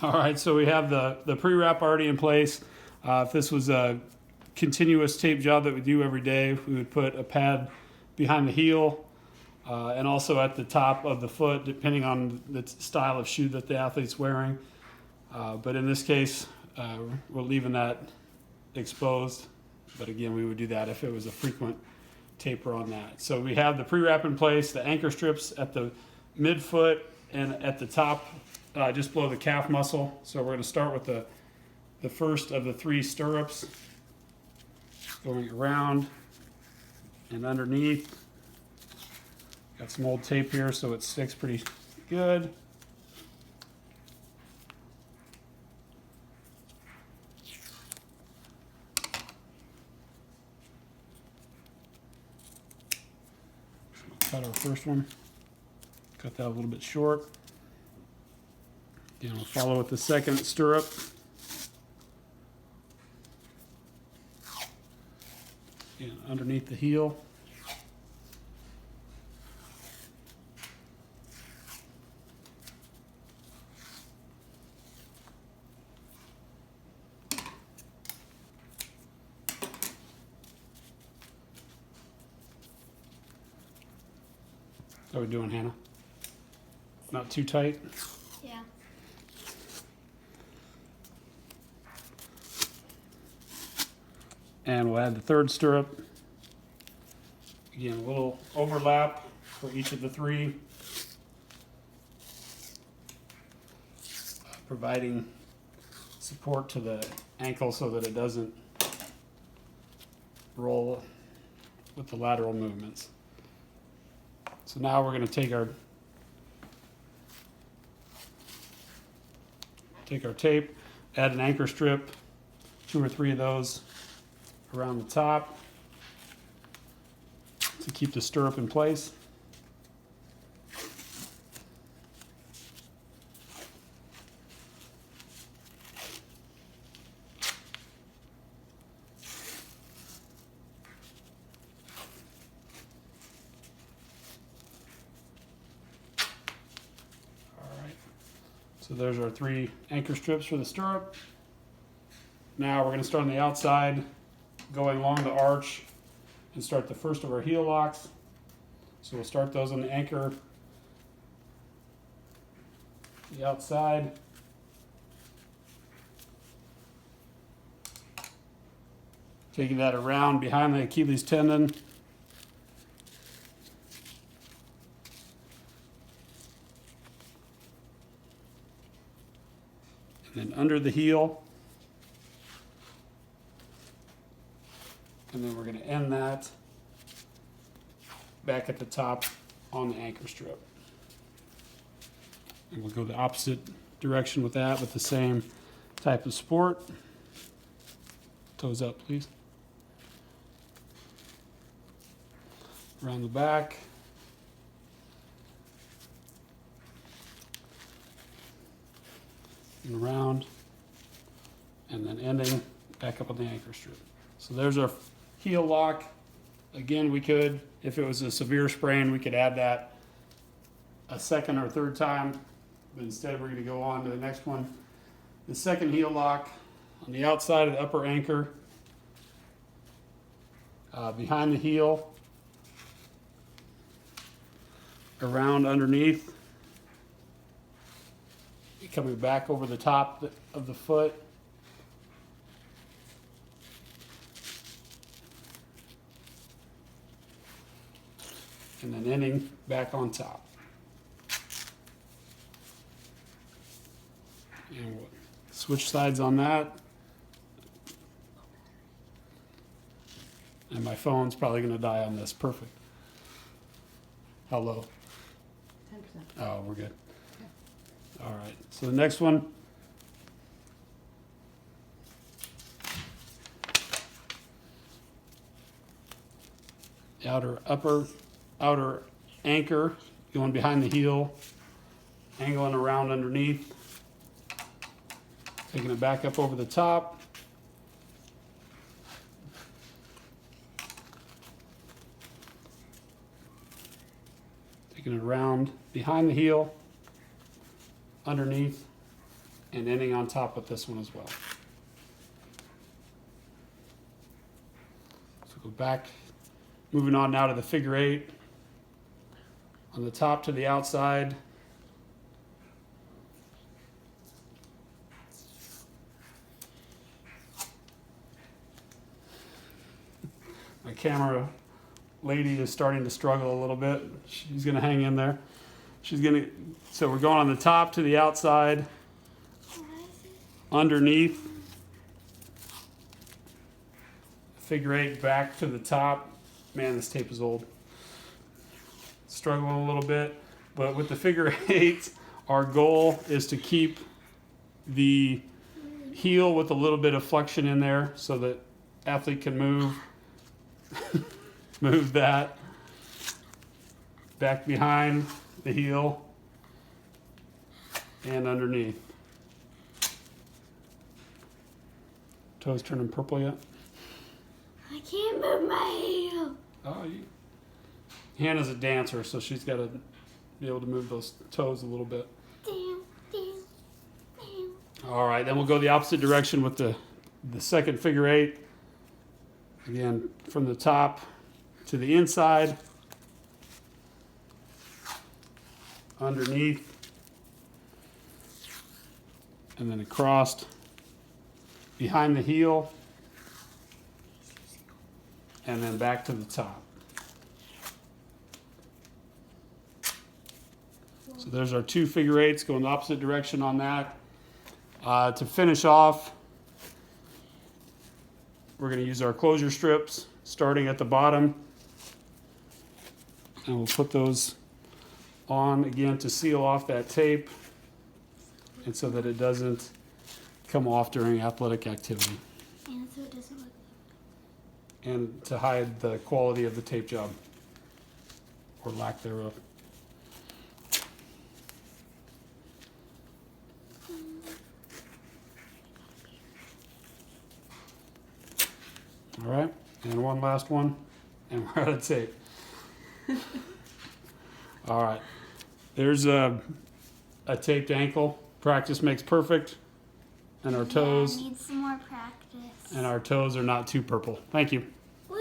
All right, so we have the pre-wrap already in place. If this was a continuous tape job that we do every day, we would put a pad behind the heel and also at the top of the foot, depending on the style of shoe that the athlete's wearing. But in this case, we're leaving that exposed. But again, we would do that if it was a frequent taper on that. So we have the pre-wrap in place, the anchor strips at the midfoot and at the top, just below the calf muscle. So we're going to start with the first of the 3 stirrups, going around and underneath. Got some old tape here so it sticks pretty good. Cut our first one. Cut that a little bit short. Again, we'll follow with the second stirrup. Again, underneath the heel. How are we doing, Hannah? Not too tight? Yeah. And we'll add the third stirrup. Again, a little overlap for each of the 3. Providing support to the ankle so that it doesn't roll with the lateral movements. So now we're going to take our tape, add an anchor strip, 2 or 3 of those around the top to keep the stirrup in place. So there's our 3 anchor strips for the stirrup. Now we're going to start on the outside, going along the arch, and start the first of our heel locks. So we'll start those on the anchor, the outside. Taking that around behind the Achilles tendon. And then under the heel. And then we're going to end that back at the top on the anchor strip. And we'll go the opposite direction with that with the same type of support. Toes up, please. Around the back. And around, and then ending back up on the anchor strip. So there's our heel lock. Again, we could, if it was a severe sprain, we could add that a second or third time, but instead we're going to go on to the next one. The second heel lock on the outside of the upper anchor, behind the heel, around underneath, coming back over the top of the foot. And then ending back on top. And we'll switch sides on that. And my phone's probably going to die on this. Perfect. How low? 10%. Oh, we're good. All right, so the next one, outer anchor going behind the heel, angling around underneath, taking it back up over the top, taking it around behind the heel, underneath, and ending on top with this one as well. So go back, moving on now to the figure 8. On the top to the outside. My camera lady is starting to struggle a little bit. She's gonna hang in there. So we're going on the top to the outside, underneath, figure 8 back to the top. Man, this tape is old. Struggling a little bit, but with the figure 8, our goal is to keep the heel with a little bit of flexion in there so that athlete can move that back behind the heel and underneath. Toes turning purple yet? I can't move my heel. Oh, Hannah's a dancer, so she's got to be able to move those toes a little bit. All right, then we'll go the opposite direction with the second figure 8. Again, from the top to the inside, underneath, and then across, behind the heel, and then back to the top. So there's our 2 figure 8s going the opposite direction on that. To finish off, we're going to use our closure strips starting at the bottom, and we'll put those on again to seal off that tape and so that it doesn't come off during athletic activity And so it doesn't look. and to hide the quality of the tape job or lack thereof. All right, and one last one, and we're out of tape. All right, there's a taped ankle. Practice makes perfect, and our toes Yeah, need some more practice. and our toes are not too purple. Thank you.